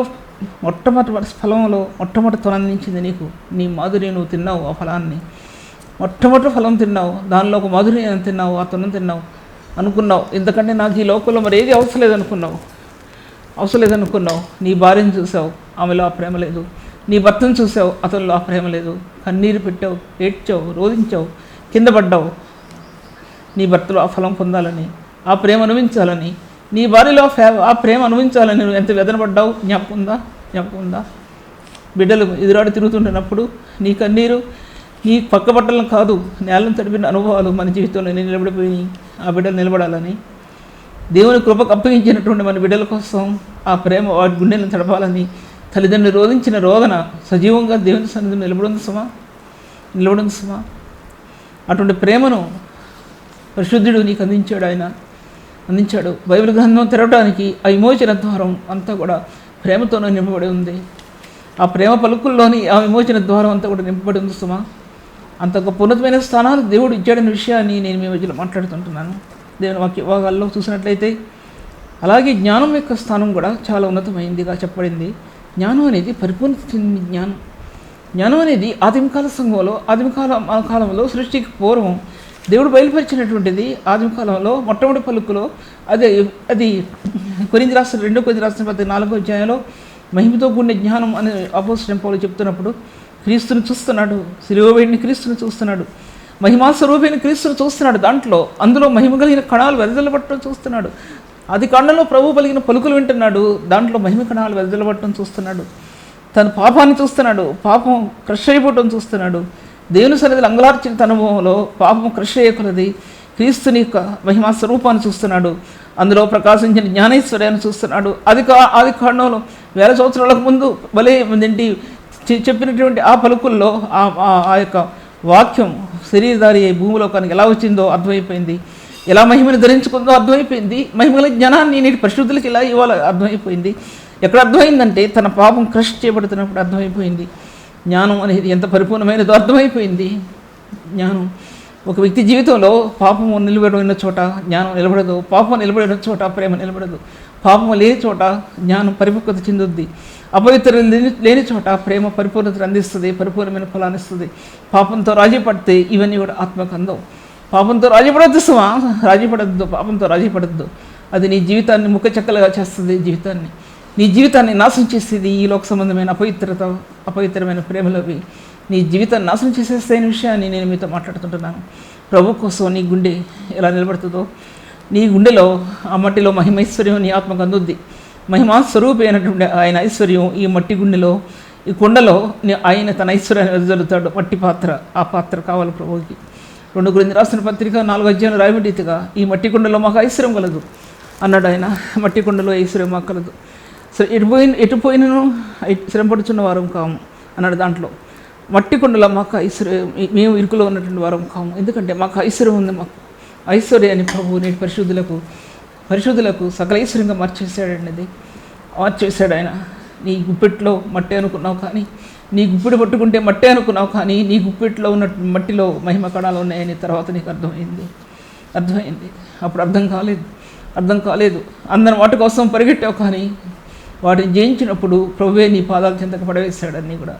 మొట్టమొదటి అందించింది నీకు. నీ మాధుర్యం నువ్వు తిన్నావు, ఆ ఫలాన్ని మొట్టమొదటి ఫలం తిన్నావు, దానిలో ఒక మాధుర్యం తిన్నావు, ఆ తొనం తిన్నావు. అనుకున్నావు ఇంతకంటే నాకు ఈ లోకంలో మరి ఏది అవసరం లేదనుకున్నావు. నీ భార్యను చూసావు, ఆమెలో ఆ ప్రేమ లేదు. నీ భర్తను చూసావు, అతనిలో ఆ ప్రేమ లేదు. కన్నీరు పెట్టావు, ఏడ్చావు, రోధించావు, కింద పడ్డావు. నీ భర్తలో ఆ ఫలం పొందాలని, ఆ ప్రేమ అనుభవించాలని, నీ భార్యలో ఆ ప్రేమ అనుభవించాలని నువ్వు ఎంత వేదన పడ్డావు జ్ఞాపకం ఉందా? బిడ్డలు ఎదురాడి తిరుగుతుంటున్నప్పుడు నీ కన్నీరు, నీ పక్క బట్టలను కాదు, నేలను తడిపిన అనుభవాలు మన జీవితంలో నిలబడిపోయి ఆ బిడ్డలు నిలబడాలని, దేవుని కృపకు అప్పగించినటువంటి మన బిడ్డల కోసం ఆ ప్రేమ వాటి గుండెలను తడపాలని తల్లిదండ్రులు రోధించిన రోదన సజీవంగా దేవుని సన్నిధిలో నిలబడింది సుమా. అటువంటి ప్రేమను పరిశుద్ధుడు నీకు అందించాడు. బైబిల్ గ్రంథం తెరవడానికి ఆ విమోచన ద్వారం అంతా కూడా ప్రేమతోనే నింపబడి ఉంది. ఆ ప్రేమ పలుకుల్లోని ఆ విమోచన ద్వారం అంతా కూడా నింపబడి ఉంది సుమా. అంత గొప్ప ఉన్నతమైన స్థానాలు దేవుడు ఇచ్చాడనే విషయాన్ని నేను మీ మధ్యలో మాట్లాడుతుంటున్నాను. దేవుని వాక్య భాగాల్లో చూసినట్లయితే అలాగే జ్ఞానం యొక్క స్థానం కూడా చాలా ఉన్నతమైందిగా చెప్పబడింది. జ్ఞానం అనేది పరిపూర్ణత చెందిన జ్ఞానం అనేది ఆదిమకాలంలో సృష్టికి పూర్వం దేవుడు బయలుపరిచినటువంటిది. ఆదిమకాలంలో మొట్టమొదటి పలుకులో అది కొరింథీయులకు రాసిన 2 కొరింథీయులకు రాసిన 4వ అధ్యాయంలో మహిమతో కూడిన జ్ఞానం అనే అపోస్తలుడైన పౌలు చెప్తున్నప్పుడు క్రీస్తుని చూస్తున్నాడు, శిలువబడిన క్రీస్తుని చూస్తున్నాడు, మహిమా స్వరూపైన క్రీస్తుని చూస్తున్నాడు. అందులో మహిమ కలిగిన కణాలు వెదజల్లబట్టడం చూస్తున్నాడు. అది కాండంలో ప్రభు పలికిన పలుకులు వింటున్నాడు, దాంట్లో మహిమ కణాలు వెదజల్లబట్టడం చూస్తున్నాడు. తన పాపాన్ని చూస్తున్నాడు, పాపం క్రష్ అయిపోవటం చూస్తున్నాడు. దేవుని సన్నిధిలో అంగలార్చిన తన అనుభవంలో పాపం క్రష్ అయ్యకున్నది క్రీస్తుని యొక్క మహిమా స్వరూపాన్ని చూస్తున్నాడు. అందులో ప్రకాశించిన జ్ఞానేశ్వర్యాన్ని చూస్తున్నాడు. ఆది కాండంలో 1000 సంవత్సరాలకు ముందు ఏంటి చెప్పినటువంటి ఆ పలుకుల్లో ఆ యొక్క వాక్యం శరీరధారి భూమిలోకానికి ఎలా వచ్చిందో అర్థమైపోయింది. ఎలా మహిమను ధరించుకుందో అర్థమైపోయింది. మహిమల జ్ఞానాన్ని నేటి పరిశుద్ధులకి ఎలా ఇవ్వాలో అర్థమైపోయింది. ఎక్కడ అర్థమైందంటే తన పాపం క్రష్ చేయబడుతున్నప్పుడు అర్థమైపోయింది. జ్ఞానం అనేది ఎంత పరిపూర్ణమైనదో అర్థమైపోయింది. జ్ఞానం ఒక వ్యక్తి జీవితంలో పాపము నిలబడిన చోట జ్ఞానం నిలబడదు, పాపం నిలబడిన చోట ప్రేమ నిలబడదు. పాపము లేని చోట జ్ఞానం పరిపక్వత చెందుద్ది. అపవిత్రం లేని చోట ప్రేమ పరిపూర్ణతను అందిస్తుంది, పరిపూర్ణమైన ఫలాన్ని ఇస్తుంది. పాపంతో రాజీ పడితే ఇవన్నీ కూడా ఆత్మకు అందవు. పాపంతో రాజీపడద్దు సుమా, రాజీపడద్దు, పాపంతో రాజీపడద్దు. అది నీ జీవితాన్ని ముక్కచెక్కలుగా చేస్తుంది, నీ జీవితాన్ని నాశనం చేసేది. ఈ లోక సంబంధమైన అపవిత్రమైన ప్రేమలవి నీ జీవితాన్ని నాశనం చేసేస్తాయనే విషయాన్ని నేను మీతో మాట్లాడుతుంటున్నాను. ప్రభు కోసం నీ గుండె ఎలా నిలబడుతుందో, నీ గుండెలో ఆ మట్టిలో మహిమైశ్వర్యం నీ ఆత్మకు అందుద్ది. మహిమా స్వరూపి అయినటువంటి ఆయన ఐశ్వర్యం ఈ మట్టి గుండెలో, ఈ కొండలో ఆయన తన ఐశ్వర్యాన్ని వెదజల్లుతాడు. మట్టి పాత్ర, ఆ పాత్ర కావాలి ప్రభువుకి. 2 కొరింథీయులకు రాసిన పత్రిక 4వ అధ్యాయంలో రాయబడిగా ఈ మట్టి కుండలో మాకు ఐశ్వర్యం కలదు అన్నాడు ఆయన. మట్టి కుండలో ఐశ్వర్యం మాకు కలదు. సరే ఎటు పోయినను శ్రమపడుచున్న వారం కాము అన్నాడు. దాంట్లో మట్టి కుండలో మాకు ఐశ్వర్యం, మేము ఇరుకులో ఉన్నటువంటి వారం కాము. ఎందుకంటే మాకు ఐశ్వర్యం ఉంది. మాకు ఐశ్వర్యాన్ని ప్రభువు నేటి పరిశుద్ధులకు సకల ఐశ్వర్యంగా మార్చేశాడు ఆయన. నీ గుప్పెట్లో మట్టి అనుకున్నావు కానీ, నీ గుప్పిడి పట్టుకుంటే మట్టి అనుకున్నావు కానీ, నీ గుప్పెట్లో ఉన్న మట్టిలో మహిమ కణాలు ఉన్నాయని తర్వాత నీకు అర్థమైంది. అప్పుడు అర్థం కాలేదు. అందరి వాటి కోసం పరిగెట్టావు కానీ వాటిని జయించినప్పుడు ప్రభువే నీ పాదాల చెంతకు పడవేశాడని కూడా.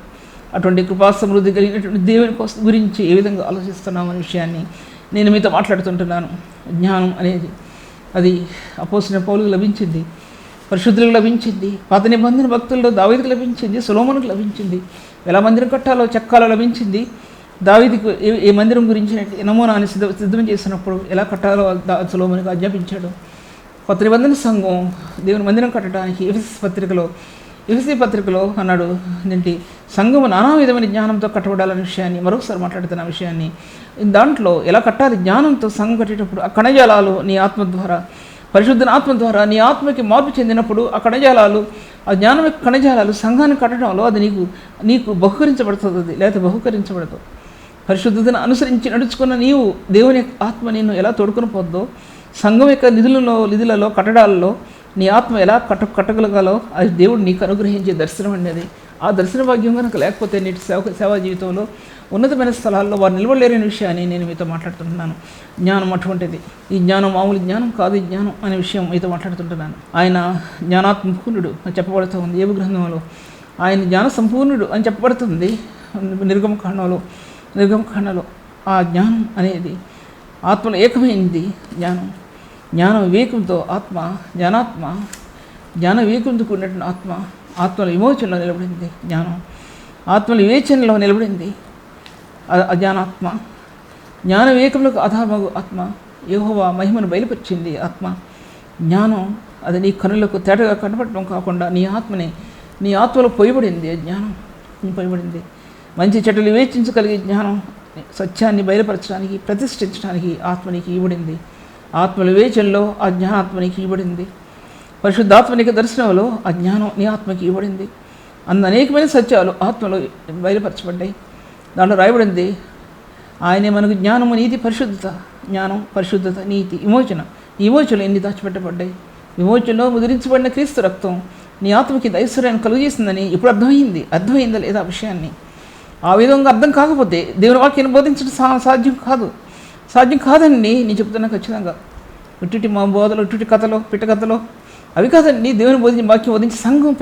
అటువంటి కృపా సమృద్ధి కలిగినటువంటి దేవుని కోసం గురించి ఏ విధంగా ఆలోచిస్తున్నాం అనే విషయాన్ని నేను మీతో మాట్లాడుతుంటున్నాను. జ్ఞానం అనేది అది అపోస్తలుడైన పౌలుకు లభించింది, పరిశుద్ధులకు లభించింది, పాత నిబంధన భక్తుల్లో దావీదుకు లభించింది, సొలొమోనుకు లభించింది. ఎలా మందిరం కట్టాలో చెక్కాలో లభించింది. దావీదుకు ఏ మందిరం గురించి నమూనాన్ని సిద్ధం చేసినప్పుడు ఎలా కట్టాలో సొలొమోనుకు ఆజ్ఞాపించాడు. కొత్త నిబంధన సంఘం దేవుని మందిరం కట్టడానికి ఎఫెసీ పత్రికలో అన్నాడు ఏంటి, సంఘము నానా విధమైన జ్ఞానంతో కట్టబడాలనే విషయాన్ని మరొకసారి మాట్లాడుతున్న విషయాన్ని. దాంట్లో ఎలా కట్టాలి జ్ఞానంతో సంఘం కట్టేటప్పుడు ఆ కణజాలాలు నీ ఆత్మ ద్వారా, పరిశుద్ధ ఆత్మ ద్వారా నీ ఆత్మకి మార్పు చెందినప్పుడు ఆ కణజాలాలు, ఆ జ్ఞానం యొక్క కణజాలాలు సంఘాన్ని కట్టడంలో అది నీకు బహుకరించబడుతుంది, లేకపోతే బహుకరించబడదు. పరిశుద్ధతను అనుసరించి నడుచుకున్న నీవు దేవుని ఆత్మ నిన్ను ఎలా తోడుకొని పోద్దో, సంఘం యొక్క నిధులలో కట్టడాలలో నీ ఆత్మ ఎలా కట్టగలగాలో అది దేవుడు నీకు అనుగ్రహించే దర్శనం అనేది. ఆ దర్శన భాగ్యం కనుక లేకపోతే నేటి సేవా జీవితంలో ఉన్నతమైన స్థలాల్లో వారు నిలబడలేరనే విషయాన్ని నేను మీతో మాట్లాడుతుంటున్నాను. జ్ఞానం అటువంటిది. ఈ జ్ఞానం మామూలు జ్ఞానం కాదు, ఈ జ్ఞానం అనే విషయం మీతో మాట్లాడుతుంటున్నాను. ఆయన జ్ఞానాత్మపూర్ణుడు అని చెప్పబడుతుంది ఏబు గ్రంథంలో. ఆయన జ్ఞాన సంపూర్ణుడు అని చెప్పబడుతుంది నిర్గమకాండలో. ఆ జ్ఞానం అనేది ఆత్మలో ఏకమైంది. జ్ఞాన వివేకంతో జ్ఞాన వివేకంతో కూడినటువంటి ఆత్మల విమోచనలో నిలబడింది. ఆత్మల వివేచనలో నిలబడింది అజ్ఞానాత్మ. జ్ఞాన వివేకంలోకి ఆధారమగు ఆత్మ యెహోవా మహిమను బయలుపరిచింది. జ్ఞానం అది నీ కనులకు తేటగా కనపడటం కాకుండా నీ ఆత్మలో పోయబడింది. జ్ఞానం పోయబడింది. మంచి చెట్టులు వివేచించగలిగే జ్ఞానం సత్యాన్ని బయలుపరచడానికి, ప్రతిష్ఠించడానికి ఆత్మనికి ఇవ్వబడింది. ఆత్మల వివేచనలో ఆ జ్ఞానాత్మనికి ఇవ్వబడింది. పరిశుద్ధాత్మనిక దర్శనంలో ఆ జ్ఞానం నీ ఆత్మకి ఇవ్వబడింది. అనేకమైన సత్యాలు ఆత్మలో బయలుపరచబడ్డాయి. దాంట్లో రాయబడింది ఆయనే మనకు జ్ఞానము, నీతి, పరిశుద్ధత, నీతి, విమోచన ఎన్ని దాచిపెట్టబడ్డాయి. విమోచనలో ముద్రించబడిన క్రీస్తు రక్తం నీ ఆత్మకి ఐశ్వర్యాన్ని కలుగజేసిందని ఇప్పుడు అర్థమైందా లేదా ఆ విషయాన్ని? ఆ విధంగా అర్థం కాకపోతే దేవుని వాక్యాన్ని బోధించడం సాధ్యం కాదని నేను చెప్తున్నా ఖచ్చితంగా. ఇటుటి మా బోధలు, ఇటుటి కథలో, పిట్టకథలో అవి కాదండి. దేవుని వాక్యం బోధించి సంఘం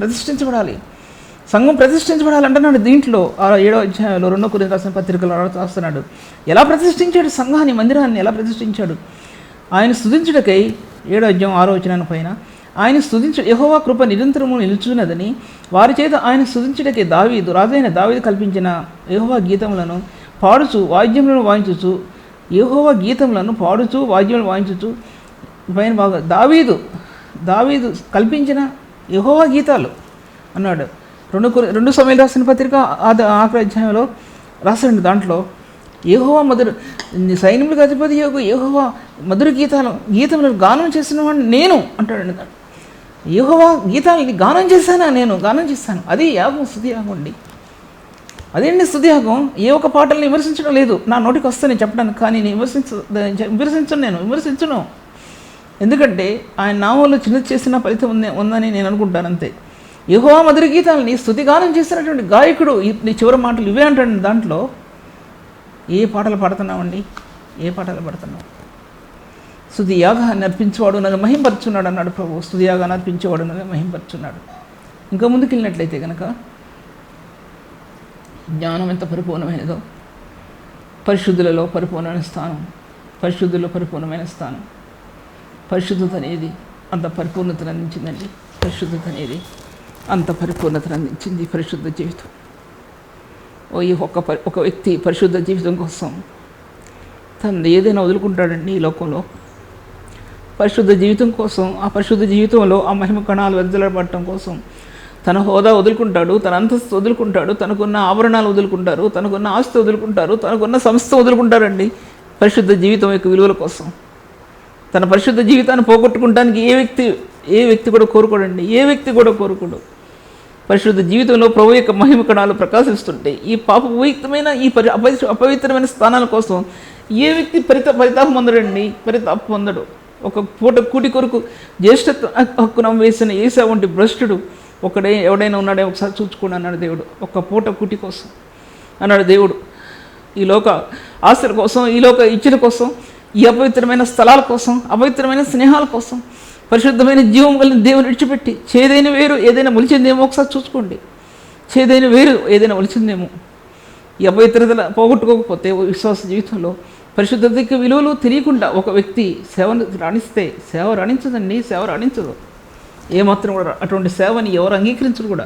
ప్రతిష్ఠించబడాలంటున్నాడు. దీంట్లో 7వ అధ్యాయంలో 2 కొరింథీయులకు రాసిన పత్రికలో రాస్తున్నాడు. ఎలా ప్రతిష్ఠించాడు సంఘాన్ని, మందిరాన్ని ఎలా ప్రతిష్ఠించాడు? ఆయన స్తుతించుటకై 7వ అధ్యాయం 6వ వచనం పైన ఆయన యెహోవా కృప నిరంతరము నిలుచున్నదని వారి చేత ఆయన స్తుతించుటకై రాజైన దావీదు కల్పించిన యెహోవా గీతములను పాడుచు వాద్యములను వాయించుచు పైన బాగా దావీదు కల్పించిన యెహోవా గీతాలు అన్నాడు. 2 సమూయేలు రాసిన పత్రిక 6వ అధ్యాయంలో రాసాడు. దాంట్లో యెహోవా సైన్యములకు అధిపతి యెహోవా మధుర గీతములను గానం చేసిన వాడిని నేను అంటాడు. యెహోవా గీతాలని గానం చేశాను. అది యాగం, స్తుతియాగం అండి. అదేంటి స్తుతియాగం? ఏ ఒక్క పాటల్ని విమర్శించడం లేదు. నా నోటికి వస్తే నేను చెప్పడానికి, కానీ నేను విమర్శించను. ఎందుకంటే ఆయన నామంలో చిన్న చేసిన ఫలితం ఉందని నేను అనుకుంటాను. అంతే. యెహోవా మధుర గీతాలని స్తుతిగానం చేసినటువంటి గాయకుడు ఈ చివరి మాటలు ఇవే అంటాడు. దాంట్లో ఏ పాటలు పాడుతున్నామండి? ఏ పాటలు పాడుతున్నాం? స్తుతి యాగాన్ని అర్పించేవాడు నన్ను మహింపరుచున్నాడు అన్నాడు ప్రభు. స్తుతి యాగాన్ని అర్పించేవాడు నన్ను మహింపరుచున్నాడు. ఇంకా ముందుకు వెళ్ళినట్లయితే కనుక జ్ఞానం ఎంత పరిపూర్ణమైనదో, పరిశుద్ధులలో పరిపూర్ణమైన స్థానం, పరిశుద్ధుల్లో పరిపూర్ణమైన స్థానం. పరిశుద్ధత అనేది అంత పరిపూర్ణతను అందించిందండి. పరిశుద్ధత అనేది అంత పరిపూర్ణతను అందించింది పరిశుద్ధ జీవితం. ఒక వ్యక్తి పరిశుద్ధ జీవితం కోసం తను ఏదైనా వదులుకుంటాడండి ఈ లోకంలో. పరిశుద్ధ జీవితం కోసం, ఆ పరిశుద్ధ జీవితంలో ఆ మహిమ కణాలు వెదజల్లబడటం కోసం తన హోదా వదులుకుంటాడు, తన అంతస్తు వదులుకుంటాడు, తనకున్న ఆభరణాలు వదులుకుంటారు, తనకున్న ఆస్తి వదులుకుంటారు, తనకున్న సంస్థ వదులుకుంటారండి పరిశుద్ధ జీవితం యొక్క విలువల కోసం. తన పరిశుద్ధ జీవితాన్ని పోగొట్టుకుంటానికి ఏ వ్యక్తి కూడా కోరుకోడండి. ఏ వ్యక్తి కూడా కోరుకోడు. పరిశుద్ధ జీవితంలో ప్రభు యొక్క మహిమ కణాలు ప్రకాశిస్తుంటే ఈ పాపయుక్తమైన ఈ అపవిత్రమైన స్థానాల కోసం ఏ వ్యక్తి పరితాపం పొందడండి. పరితాపం పొందడు. ఒక పూట కూటి కొరకు జ్యేష్ఠ హక్కున వేసిన ఏసా వంటి భ్రష్టుడు ఎవడైనా ఉన్నాడే ఒకసారి చూసుకోండి అన్నాడు దేవుడు. ఒక పూట కూటి కోసం అన్నాడు దేవుడు. ఈ లోక ఆశల కోసం, ఈ లోక ఇచ్చల కోసం, ఈ అపవిత్రమైన స్థలాల కోసం, అపవిత్రమైన స్నేహాల కోసం పరిశుద్ధమైన జీవం కలిగిన దేవుని విడిచిపెట్టి చేదైన వేరు ఏదైనా మొలిచిందేమో ఒకసారి చూసుకోండి. చేదైన వేరు ఏదైనా మొలిచిందేమో. ఈ అపవిత్రత పోగొట్టుకోకపోతే విశ్వాస జీవితంలో పరిశుద్ధతకి విలువలు తెలియకుండా ఒక వ్యక్తి సేవను రాణిస్తే సేవ రాణించదండి. సేవ రాణించదు ఏమాత్రం కూడా. అటువంటి సేవని ఎవరు అంగీకరించరు కూడా.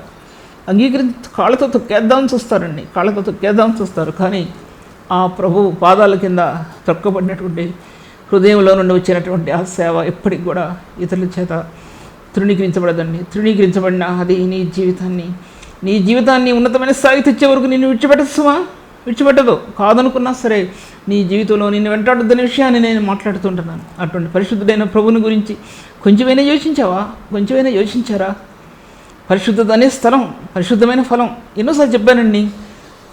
కాళ్ళతో తొక్కేద్దామని చూస్తారండి. కాళ్ళతో తొక్కేద్దామని చూస్తారు. కానీ ఆ ప్రభు పాదాల కింద తొక్కబడినటువంటి హృదయంలో నుండి వచ్చినటువంటి ఆ సేవ ఎప్పటికి కూడా ఇతరుల చేత తృణీకరించబడదండి. తృణీకరించబడిన అది నీ జీవితాన్ని ఉన్నతమైన స్థాయి తెచ్చే వరకు నిన్ను విడిచిపెట్టదు. కాదనుకున్నా సరే నీ జీవితంలో నిన్ను వెంటాడుతున్న విషయాన్ని నేను మాట్లాడుతుంటున్నాను. అటువంటి పరిశుద్ధుడైన ప్రభుని గురించి కొంచెమైనా యోచించారా? పరిశుద్ధత అనే స్థలం, పరిశుద్ధమైన ఫలం ఎన్నోసార్లు చెప్పానండి.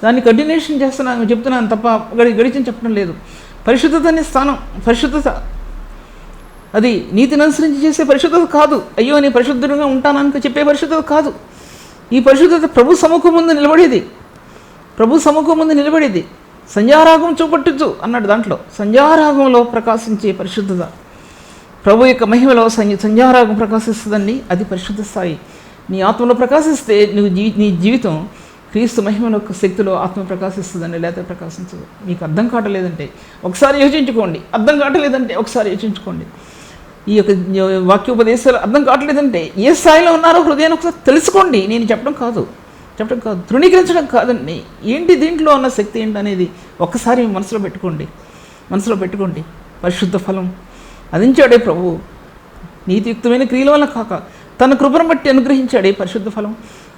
దాన్ని కంటిన్యూషన్ చెప్తున్నాను తప్ప గడిచిన చెప్పడం లేదు. పరిశుద్ధత అనే స్థానం, పరిశుద్ధత అది నీతిని అనుసరించి చేసే పరిశుద్ధత కాదు. అయ్యో నేను పరిశుద్ధంగా ఉంటానని చెప్పే పరిశుద్ధత కాదు. ఈ పరిశుద్ధత ప్రభు సముఖం ముందు నిలబడేది. సంధ్యారాగం చూపట్టుచు అన్నాడు. దాంట్లో సంధ్యారాగంలో ప్రకాశించే పరిశుద్ధత, ప్రభు యొక్క మహిమలో సంధ్యారాగం ప్రకాశిస్తుందండి. అది పరిశుద్ధ స్థాయి. నీ ఆత్మలో ప్రకాశిస్తే నీ జీవితం క్రీస్తు మహిమలో శక్తిలో ఆత్మ ప్రకాశిస్తుందండి. లేకపోతే ప్రకాశించదు. మీకు అర్థం కావట్లేదంటే ఒకసారి యోచించుకోండి. ఈ యొక్క వాక్యోపదేశాలు అర్థం కావట్లేదంటే ఏ స్థాయిలో ఉన్నారో హృదయాన్ని ఒకసారి తెలుసుకోండి. నేను చెప్పడం కాదు, తృణీకరించడం కాదండి. ఏంటి దీంట్లో ఉన్న శక్తి ఏంటి అనేది ఒక్కసారి మనసులో పెట్టుకోండి. పరిశుద్ధ ఫలం అందించాడే ప్రభు. నీతియుక్తమైన క్రియల వల్ల కాక తన కృపను బట్టి అనుగ్రహించాడే పరిశుద్ధ ఫలం.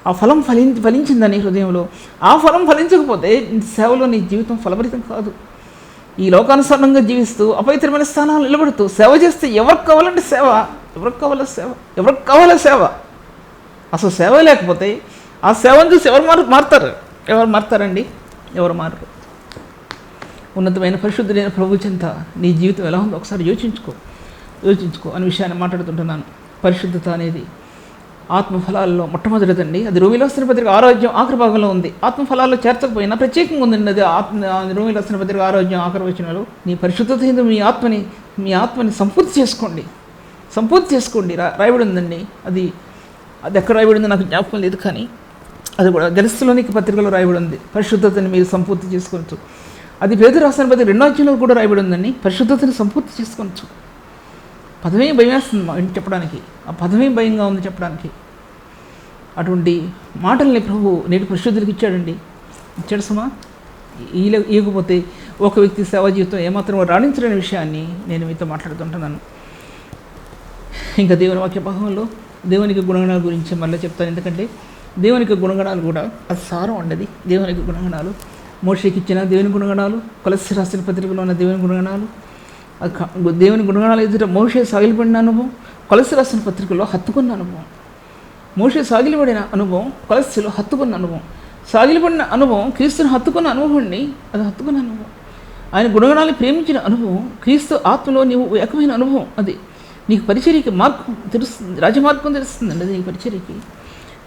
ఆ ఫలం ఫలించిందని హృదయంలో. ఆ ఫలం ఫలించకపోతే సేవలో నీ జీవితం ఫలభరితం కాదు. ఈ లోకానుసారంగా జీవిస్తూ అపవిత్రమైన స్థానాలు నిలబడుతూ సేవ చేస్తే ఎవరికి కావాలా సేవ? అసలు సేవ లేకపోతే ఆ సేవను చూసి ఎవరు మారుతారండి? ఎవరు మారరు. ఉన్నతమైన పరిశుద్ధుడైన ప్రభు చెంత నీ జీవితం ఎలా ఉందో ఒకసారి యోచించుకో అనే విషయాన్ని మాట్లాడుతుంటున్నాను. పరిశుద్ధత అనేది ఆత్మఫలాల్లో మొట్టమొదటిదండి. అది రోమిలో రాసిన పత్రిక 6వ అధ్యాయం ఆఖరి భాగంలో ఉంది. ఆత్మఫలాల్లో చేర్చకపోయినా ప్రత్యేకంగా ఉందండి. అది రోమిలో రాసిన పత్రిక 6వ అధ్యాయం ఆఖరి వచనంలో నీ పరిశుద్ధత మీద మీ ఆత్మని సంపూర్తి చేసుకోండి రాయబడి ఉందండి. అది ఎక్కడ రాయబడి ఉందో నాకు జ్ఞాపకం లేదు, కానీ అది కూడా తెస్సలోనిక పత్రికలో రాయబడి ఉంది. పరిశుద్ధతని మీరు సంపూర్తి చేసుకోవచ్చు. అది పేతురు రాసిన పత్రిక 2వ అధ్యాయంలో కూడా రాయబడి ఉందండి. పరిశుద్ధతని సంపూర్తి చేసుకోవచ్చు. పదమే భయం వేస్తుంది చెప్పడానికి. ఆ పదమే భయంగా ఉంది చెప్పడానికి. అటువంటి మాటల్ని ప్రభు నేటి పరిశుద్ధులకు ఇచ్చాడు సుమా. ఇవ్వకపోతే ఒక వ్యక్తి సేవా జీవితం ఏమాత్రం రాణించలేని విషయాన్ని నేను మీతో మాట్లాడుతుంటున్నాను. ఇంకా దేవుని వాక్య భాగంలో దేవునికి గుణగణాల గురించి మళ్ళీ చెప్తాను. ఎందుకంటే దేవునికి గుణగణాలు కూడా అది సారం ఉండదు. దేవునికి గుణగణాలు మోషేకి ఇచ్చిన దేవుని గుణగణాలు, కొలస్సీ రాసిన పత్రికలో ఉన్న దేవుని గుణగణాలు, దేవుని గుణగణాలు ఎదుట మోషే సాగిలిపడిన అనుభవం, కొలస్సీ రాసిన పత్రికలో హత్తుకున్న అనుభవం. మోషే సాగిలిపడిన అనుభవం, కొలస్సీలో హత్తుకున్న అనుభవం. సాగిలిపడిన అనుభవం క్రీస్తుని హత్తుకున్న అనుభవం అండి. అది హత్తుకున్న అనుభవం. ఆయన గుణగణాలను ప్రేమించిన అనుభవం, క్రీస్తు ఆత్మలో నీవు ఏకమైన అనుభవం. అది నీకు పరిచర్యకి మార్గం తెలుస్తుంది, రాజమార్గం తెలుస్తుందండి. అది నీకు పరిచర్యకి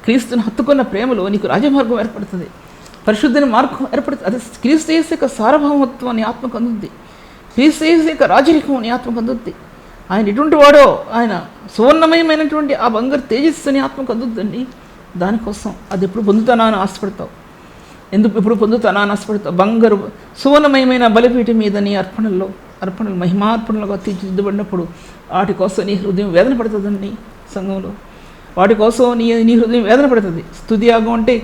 క్రీస్తుని హత్తుకున్న ప్రేమలో నీకు రాజమార్గం ఏర్పడుతుంది, పరిశుద్ధమైన మార్గం ఏర్పడుతుంది. అది క్రీస్తు యేసు యొక్క సార్వభౌమత్వం నీ ఆత్మకు అందుద్ది, క్రీస్తు యేసు యొక్క రాజరికం నీ ఆత్మకు అందుద్ది. ఆయన ఎటువంటి వాడో, ఆయన సువర్ణమయమైనటువంటి ఆ బంగారు తేజస్సు నీ ఆత్మకు అందుద్దండి. దానికోసం అది ఎప్పుడు పొందుతానా అని ఆశపడతావు, ఎందుకు ఎప్పుడు పొందుతానా అని ఆశపడతావు. బంగారు సువర్ణమయమైన బలిపీఠం మీద నీ అర్పణలు మహిమార్పణలుగా తీర్చిదిద్దబడినప్పుడు వాటి కోసం నీ హృదయం వేదన పడుతుందండి. సంఘంలో వాటి కోసం నీ హృదయం వేదన పడుతుంది. స్తుతియాగం అంటే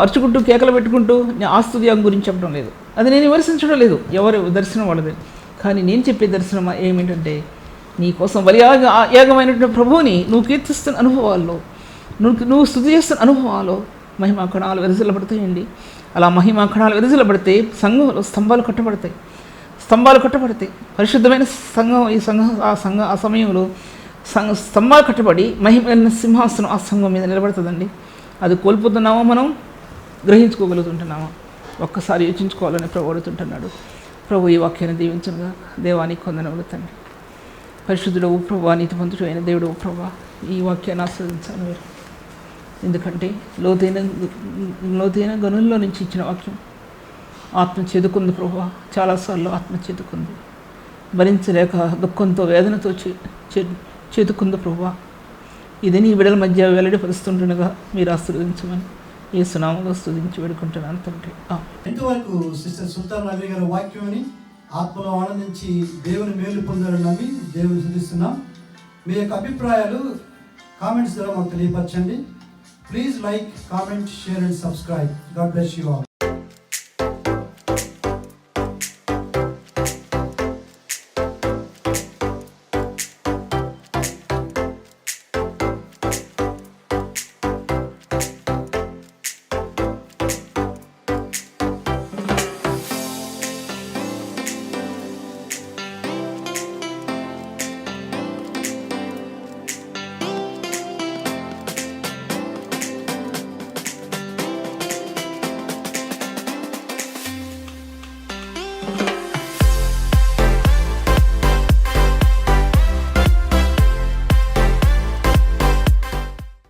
అరుచుకుంటూ కేకలు పెట్టుకుంటూ ఆ స్తుతియాగం గురించి చెప్పడం లేదు, అది నేను విమర్శించడం లేదు, ఎవరు దర్శనం వాళ్ళది. కానీ నేను చెప్పే దర్శనం ఏమిటంటే, నీ కోసం యాగమైనటువంటి ప్రభువుని నువ్వు కీర్తిస్తున్న అనుభవాల్లో, నువ్వు స్తుతి చేస్తున్న అనుభవాల్లో మహిమా కణాలు వెదజల్లబడతాయండి. అలా మహిమా కణాలు వెదజల్లబడితే సంఘంలో స్తంభాలు కట్టబడతాయి. పరిశుద్ధమైన సంఘం ఆ సమయంలో స్తంభాలు కట్టబడి మహిమైన సింహాసనం ఆ సంఘం మీద నిలబడుతుందండి. అది కోల్పోతున్నామా, మనం గ్రహించుకోగలుగుతుంటున్నామా? ఒక్కసారి యోచించుకోవాలని ప్రభు అడుగుతుంటున్నాడు. ప్రభు ఈ వాక్యాన్ని దీవించగా దేవానికి కొందనవులు తండ్రి. పరిశుద్ధుడవు ప్రభు, నీతిమంతుడు అయిన దేవుడు ప్రభు, ఈ వాక్యాన్ని ఆస్వాదించాను మీరు. ఎందుకంటే లోతైన గనుల్లో నుంచి ఇచ్చిన వాక్యం ఆత్మ చేదుకుంది ప్రభు. చాలాసార్లు ఆత్మ చేదుకుంది, భరించలేక దుఃఖంతో వేదనతో చేదుకుంది ప్రభు. ఇది నీ బిడల మధ్య వెల్లడిపరుస్తుండగా మీరు ఆశీర్వదించమని యేసు నామములో స్తుతించి వేడుకుంటున్నాను తండ్రి. ఇంతవరకు సిస్టర్ సుల్తాన్ నగరి గారి వాక్యం ఆత్మలో ఆనందించి దేవుని మేలు పొందాలని నమ్మి దేవుని స్తుతిస్తున్నాం. మీ యొక్క అభిప్రాయాలు కామెంట్స్ ద్వారా మాకు తెలియపరచండి. Please like, comment, share and subscribe. God bless you all.